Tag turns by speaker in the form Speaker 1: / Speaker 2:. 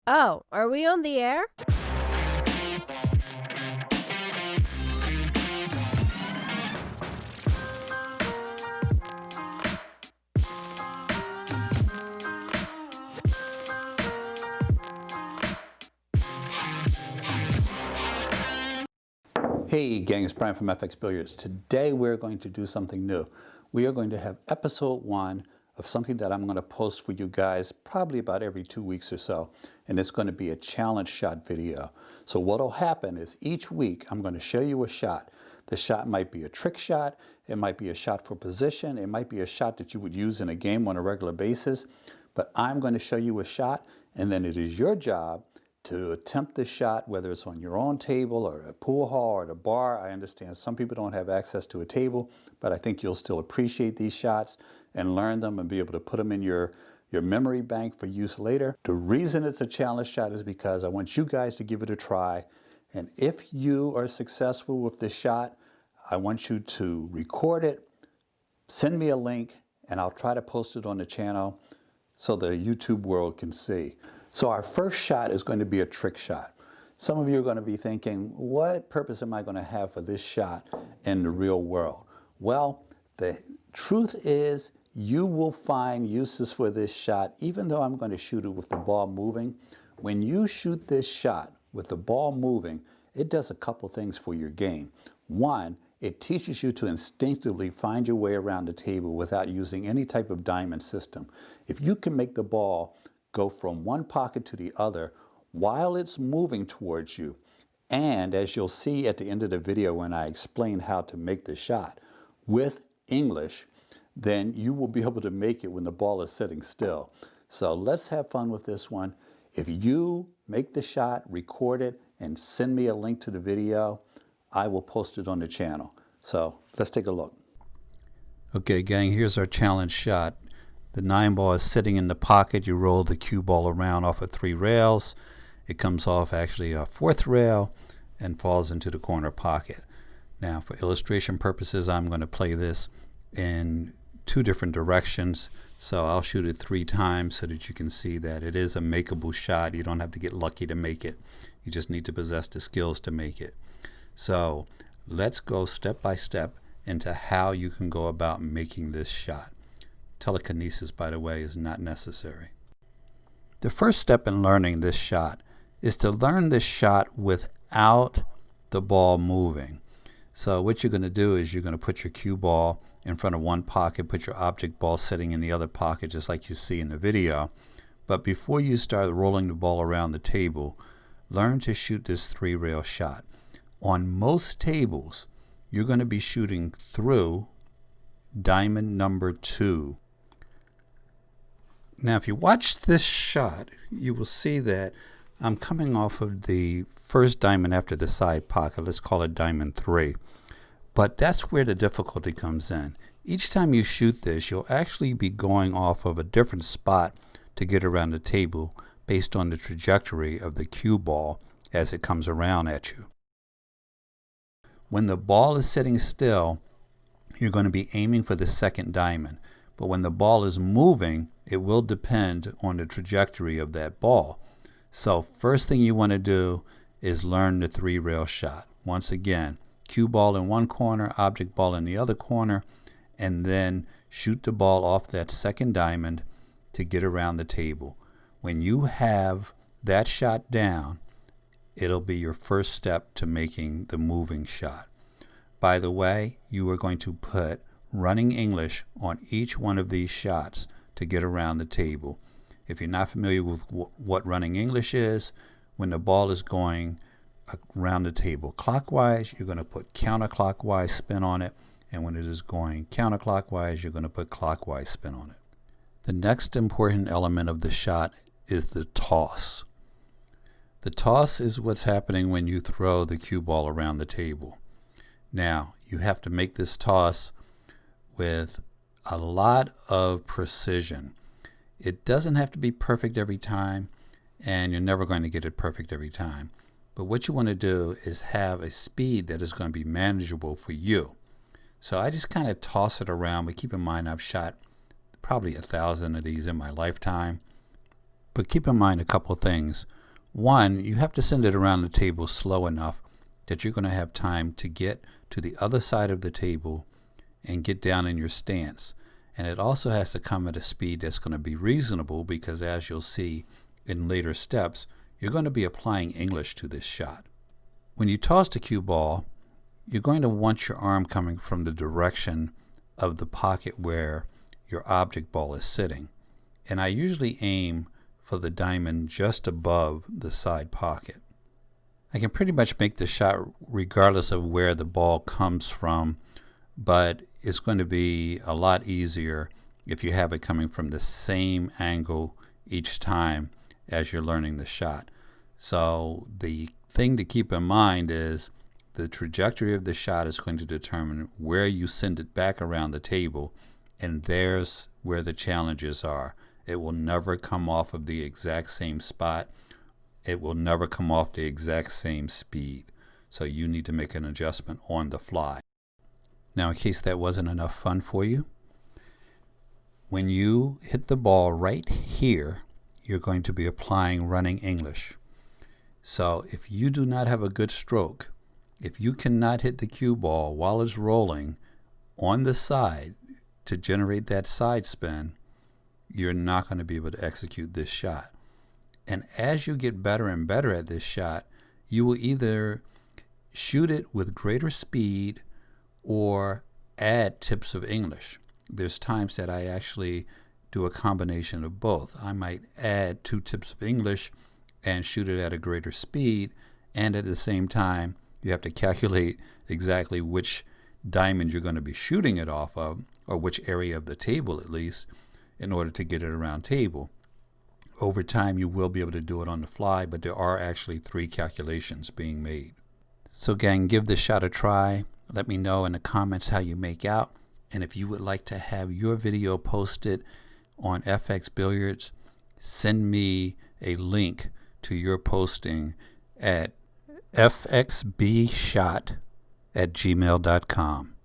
Speaker 1: Oh, are we on the air?
Speaker 2: Hey gang, it's Bryan from FXBilliards. Today we're going to do something new. We are going to have episode 1 of something that I'm going to post for you guys probably about every 2 weeks or so. And it's going to be a challenge shot video. So what will happen is each week I'm going to show you a shot. The shot might be a trick shot, it might be a shot for position, it might be a shot that you would use in a game on a regular basis. But I'm going to show you a shot, and then it is your job to attempt this shot, whether it's on your own table or a pool hall or at a bar. I understand some people don't have access to a table, but I think you'll still appreciate these shots and learn them and be able to put them in your memory bank for use later. The reason it's a challenge shot is because I want you guys to give it a try. And if you are successful with this shot, I want you to record it, send me a link, and I'll try to post it on the channel so the YouTube world can see. So our first shot is going to be a trick shot. Some of you are going to be thinking, what purpose am I going to have for this shot in the real world? Well, the truth is you will find uses for this shot, even though I'm going to shoot it with the ball moving. When you shoot this shot with the ball moving, it does a couple things for your game. One, it teaches you to instinctively find your way around the table without using any type of diamond system. If you can make the ball go from one pocket to the other while it's moving towards you, and as you'll see at the end of the video when I explain how to make the shot with English, then you will be able to make it when the ball is sitting still. So let's have fun with this one. If you make the shot, record it, and send me a link to the video, I will post it on the channel. So let's take a look. Okay gang, here's our challenge shot. The 9 ball is sitting in the pocket. You roll the cue ball around off of 3 rails. It comes off actually a 4th rail and falls into the corner pocket. Now for illustration purposes, I'm going to play this in 2 different directions. So I'll shoot it 3 times so that you can see that it is a makeable shot. You don't have to get lucky to make it. You just need to possess the skills to make it. So let's go step by step into how you can go about making this shot. Telekinesis, by the way, is not necessary. The first step in learning this shot is to learn this shot without the ball moving. So what you're going to do is you're going to put your cue ball in front of one pocket, put your object ball sitting in the other pocket just like you see in the video. But before you start rolling the ball around the table, learn to shoot this 3-rail shot. On most tables, you're going to be shooting through diamond number 2. Now if you watch this shot, you will see that I'm coming off of the first diamond after the side pocket. Let's call it diamond 3. But that's where the difficulty comes in. Each time you shoot this, you'll actually be going off of a different spot to get around the table based on the trajectory of the cue ball as it comes around at you. When the ball is sitting still, you're going to be aiming for the second diamond. But when the ball is moving, it will depend on the trajectory of that ball. So first thing you want to do is learn the 3-rail shot. Once again, cue ball in one corner, object ball in the other corner, and then shoot the ball off that second diamond to get around the table. When you have that shot down, it'll be your first step to making the moving shot. By the way, you are going to put running English on each one of these shots to get around the table. If you're not familiar with what running English is, when the ball is going around the table clockwise, you're going to put counterclockwise spin on it, and when it is going counterclockwise, you're going to put clockwise spin on it. The next important element of the shot is the toss. The toss is what's happening when you throw the cue ball around the table. Now, you have to make this toss with a lot of precision. It doesn't have to be perfect every time, and you're never going to get it perfect every time. But what you want to do is have a speed that is going to be manageable for you. So I just kind of toss it around, but keep in mind I've shot probably 1,000 of these in my lifetime. But keep in mind a couple things. One, you have to send it around the table slow enough that you're going to have time to get to the other side of the table and get down in your stance. And it also has to come at a speed that's going to be reasonable, because as you'll see in later steps, you're going to be applying English to this shot. When you toss the cue ball, you're going to want your arm coming from the direction of the pocket where your object ball is sitting. And I usually aim for the diamond just above the side pocket. I can pretty much make the shot regardless of where the ball comes from, but it's going to be a lot easier if you have it coming from the same angle each time as you're learning the shot. So the thing to keep in mind is the trajectory of the shot is going to determine where you send it back around the table, and there's where the challenges are. It will never come off of the exact same spot. It will never come off the exact same speed. So you need to make an adjustment on the fly. Now, in case that wasn't enough fun for you, when you hit the ball right here, you're going to be applying running English. So if you do not have a good stroke, if you cannot hit the cue ball while it's rolling on the side to generate that side spin, you're not going to be able to execute this shot. And as you get better and better at this shot, you will either shoot it with greater speed or add tips of English. There's times that I actually do a combination of both. I might add 2 tips of English and shoot it at a greater speed, and at the same time you have to calculate exactly which diamond you're going to be shooting it off of, or which area of the table at least, in order to get it around table. Over time you will be able to do it on the fly, but there are actually 3 calculations being made. So gang, give this shot a try. Let me know in the comments how you make out, and if you would like to have your video posted on FXBilliards, send me a link to your posting at fxbshot@gmail.com.